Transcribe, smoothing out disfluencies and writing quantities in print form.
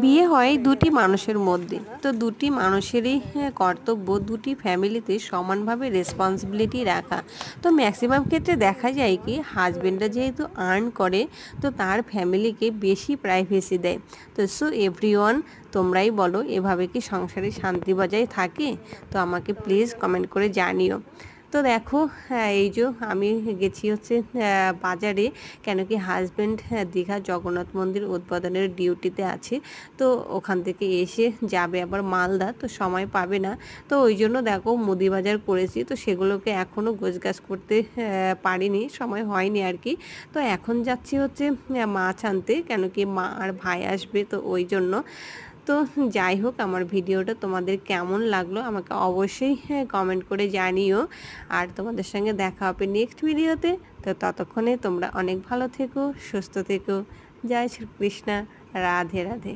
বিয়ে হয় দুটি মানুষের মধ্যে, তো দুটি মানুষেরই কর্তব্য দুটি ফ্যামিলিতে সমানভাবে রেসপন্সিবিলিটি রাখা। তো ম্যাক্সিমাম ক্ষেত্রে দেখা যায় কি হাজব্যান্ডরা যেহেতু আর্ন করে, তো তার ফ্যামিলিকে বেশি প্রাইভেসি দেয়। তো সো এভরিওয়ান, তোমরাই বলো এভাবে কি সংসারে শান্তি বজায় থাকে? তো আমাকে প্লিজ কমেন্ট করে জানিও। তো দেখো, এই যে আমি গেছি হচ্ছে বাজারে, কেন কি হাজব্যান্ড দীঘা জগন্নাথ মন্দির উদ্বোধনের ডিউটিতে আছে। তো ওখান থেকে এসে যাবে আবার মালদা, তো সময় পাবে না। তো ওই জন্য দেখো মুদি বাজার করেছি, তো সেগুলোকে এখনও গোছগাছ করতে পারিনি, সময় হয়নি আর কি। তো এখন যাচ্ছি হচ্ছে মাছ আনতে, কেন কি মা আর ভাই আসবে, তো ওই জন্য। তো যাই হোক, আমার ভিডিওটা তোমাদের কেমন লাগলো আমাকে অবশ্যই কমেন্ট করে জানিও। আর তোমাদের সঙ্গে দেখা হবে নেক্সট ভিডিওতে। তো ততক্ষণে তোমরা অনেক ভালো থেকো, সুস্থ থেকো। জয় শ্রীকৃষ্ণ, রাধে রাধে।